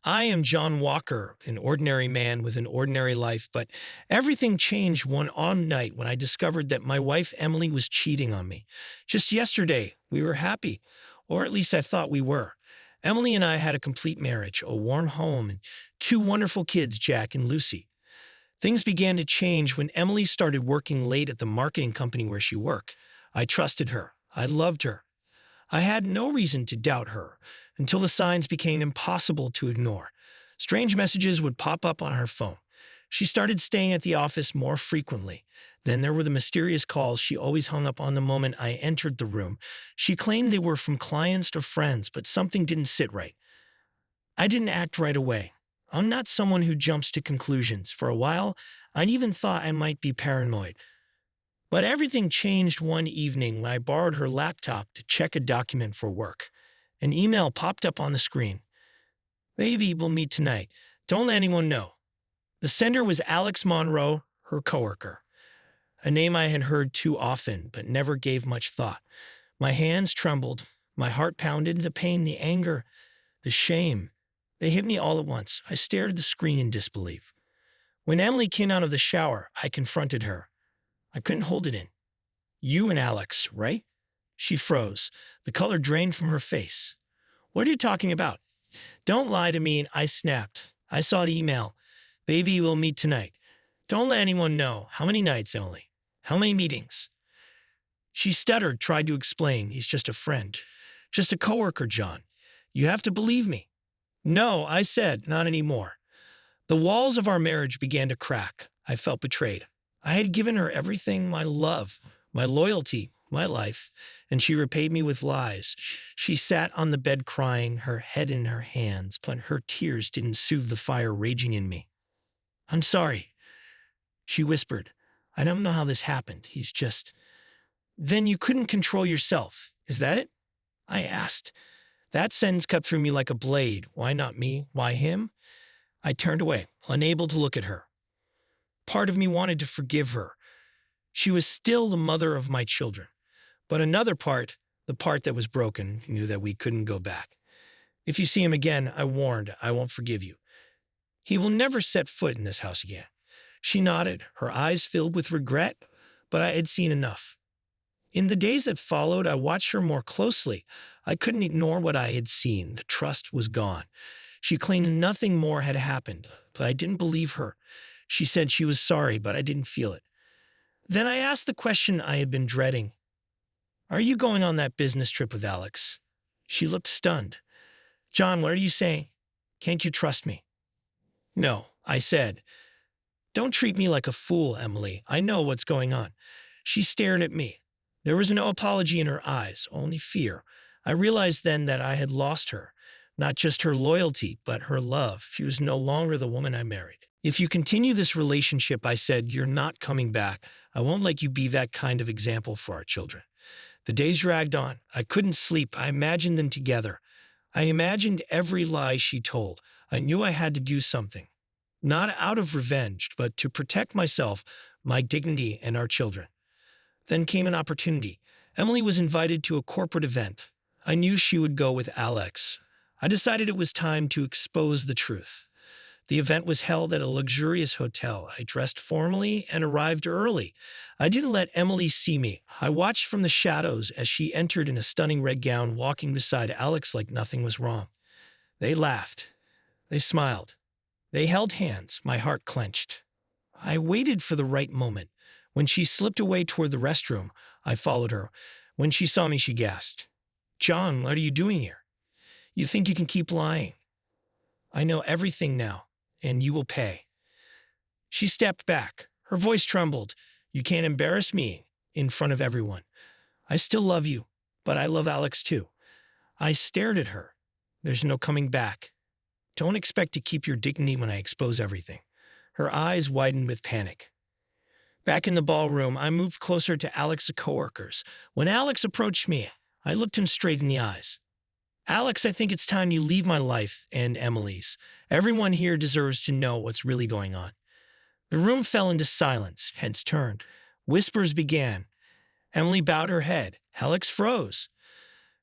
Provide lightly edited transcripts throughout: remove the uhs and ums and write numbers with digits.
I am John Walker, an ordinary man with an ordinary life, but everything changed one on night when I discovered that my wife Emily was cheating on me. Just yesterday, we were happy, or at least I thought we were. Emily and I had a complete marriage, a warm home, and two wonderful kids, Jack and Lucy. Things began to change when Emily started working late at the marketing company where she worked. I trusted her. I loved her. I had no reason to doubt her until the signs became impossible to ignore. Strange messages would pop up on her phone. She started staying at the office more frequently. Then there were the mysterious calls she always hung up on the moment I entered the room. She claimed they were from clients or friends, but something didn't sit right. I didn't act right away. I'm not someone who jumps to conclusions. For a while, I even thought I might be paranoid. But everything changed one evening when I borrowed her laptop to check a document for work. An email popped up on the screen. Baby, we'll meet tonight. Don't let anyone know. The sender was Alex Monroe, her coworker, a name I had heard too often but never gave much thought. My hands trembled, my heart pounded, the pain, the anger, the shame. They hit me all at once. I stared at the screen in disbelief. When Emily came out of the shower, I confronted her. I couldn't hold it in. You and Alex, right? She froze. The color drained from her face. What are you talking about? Don't lie to me, I snapped. I saw the email. Baby, we'll meet tonight. Don't let anyone know. How many nights, Emily? How many meetings? She stuttered, tried to explain. He's just a friend. Just a coworker, John. You have to believe me. No, I said, not anymore. The walls of our marriage began to crack. I felt betrayed. I had given her everything, my love, my loyalty, my life, and she repaid me with lies. She sat on the bed crying, her head in her hands, but her tears didn't soothe the fire raging in me. I'm sorry, she whispered. I don't know how this happened. He's just... Then you couldn't control yourself. Is that it? I asked. That sentence cut through me like a blade. Why not me? Why him? I turned away, unable to look at her. Part of me wanted to forgive her. She was still the mother of my children. But another part, the part that was broken, knew that we couldn't go back. If you see him again, I warned, I won't forgive you. He will never set foot in this house again. She nodded, her eyes filled with regret, but I had seen enough. In the days that followed, I watched her more closely. I couldn't ignore what I had seen. The trust was gone. She claimed nothing more had happened, but I didn't believe her. She said she was sorry, but I didn't feel it. Then I asked the question I had been dreading. Are you going on that business trip with Alex? She looked stunned. John, what are you saying? Can't you trust me? No, I said. Don't treat me like a fool, Emily. I know what's going on. She stared at me. There was no apology in her eyes, only fear. I realized then that I had lost her. Not just her loyalty, but her love. She was no longer the woman I married. If you continue this relationship, I said, you're not coming back. I won't let you be that kind of example for our children. The days dragged on. I couldn't sleep. I imagined them together. I imagined every lie she told. I knew I had to do something. Not out of revenge, but to protect myself, my dignity, and our children. Then came an opportunity. Emily was invited to a corporate event. I knew she would go with Alex. I decided it was time to expose the truth. The event was held at a luxurious hotel. I dressed formally and arrived early. I didn't let Emily see me. I watched from the shadows as she entered in a stunning red gown, walking beside Alex like nothing was wrong. They laughed. They smiled. They held hands. My heart clenched. I waited for the right moment. When she slipped away toward the restroom, I followed her. When she saw me, she gasped. John, what are you doing here? You think you can keep lying? I know everything now, and you will pay. She stepped back. Her voice trembled. You can't embarrass me in front of everyone. I still love you, but I love Alex too. I stared at her. There's no coming back. Don't expect to keep your dignity when I expose everything. Her eyes widened with panic. Back in the ballroom, I moved closer to Alex's coworkers. When Alex approached me, I looked him straight in the eyes. Alex, I think it's time you leave my life and Emily's. Everyone here deserves to know what's really going on. The room fell into silence, heads turned. Whispers began. Emily bowed her head. Alex froze.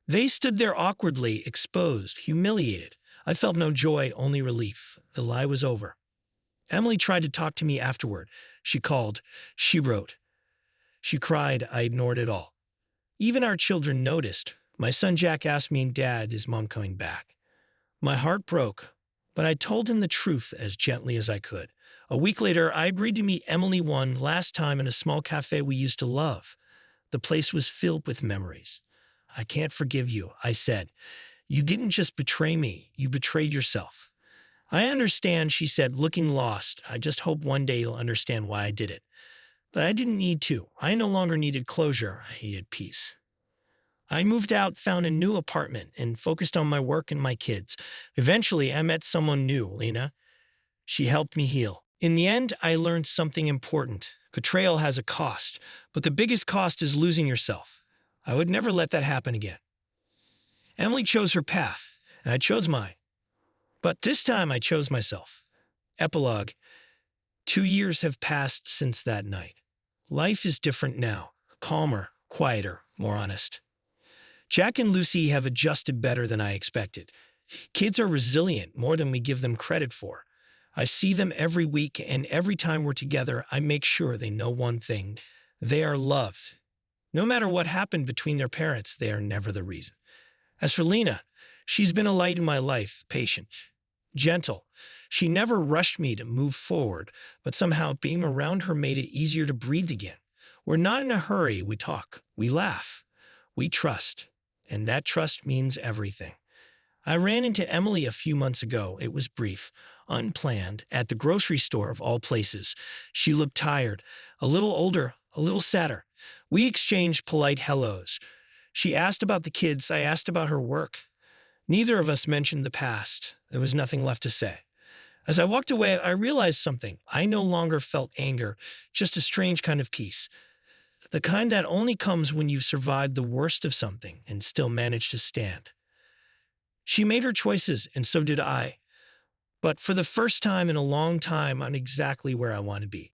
They stood there awkwardly, exposed, humiliated. I felt no joy, only relief. The lie was over. Emily tried to talk to me afterward. She called. She wrote. She cried. I ignored it all. Even our children noticed. My son Jack asked me, Dad, is Mom coming back? My heart broke, but I told him the truth as gently as I could. A week later, I agreed to meet Emily one last time in a small cafe we used to love. The place was filled with memories. I can't forgive you, I said. You didn't just betray me, you betrayed yourself. I understand, she said, looking lost. I just hope one day you'll understand why I did it. But I didn't need to. I no longer needed closure. I needed peace. I moved out, found a new apartment, and focused on my work and my kids. Eventually, I met someone new, Lena. She helped me heal. In the end, I learned something important. Betrayal has a cost, but the biggest cost is losing yourself. I would never let that happen again. Emily chose her path, and I chose mine. But this time I chose myself. Epilogue. 2 years have passed since that night. Life is different now, calmer, quieter, more honest. Jack and Lucy have adjusted better than I expected. Kids are resilient more than we give them credit for. I see them every week, and every time we're together, I make sure they know one thing. They are loved. No matter what happened between their parents, they are never the reason. As for Lena, she's been a light in my life, patient, gentle. She never rushed me to move forward, but somehow being around her made it easier to breathe again. We're not in a hurry. We talk. We laugh. We trust. And that trust means everything. I ran into Emily a few months ago. It was brief, unplanned, at the grocery store of all places. She looked tired, a little older, a little sadder. We exchanged polite hellos. She asked about the kids. I asked about her work. Neither of us mentioned the past. There was nothing left to say. As I walked away, I realized something. I no longer felt anger, just a strange kind of peace. The kind that only comes when you've survived the worst of something and still manage to stand. She made her choices, and so did I. But for the first time in a long time, I'm exactly where I want to be.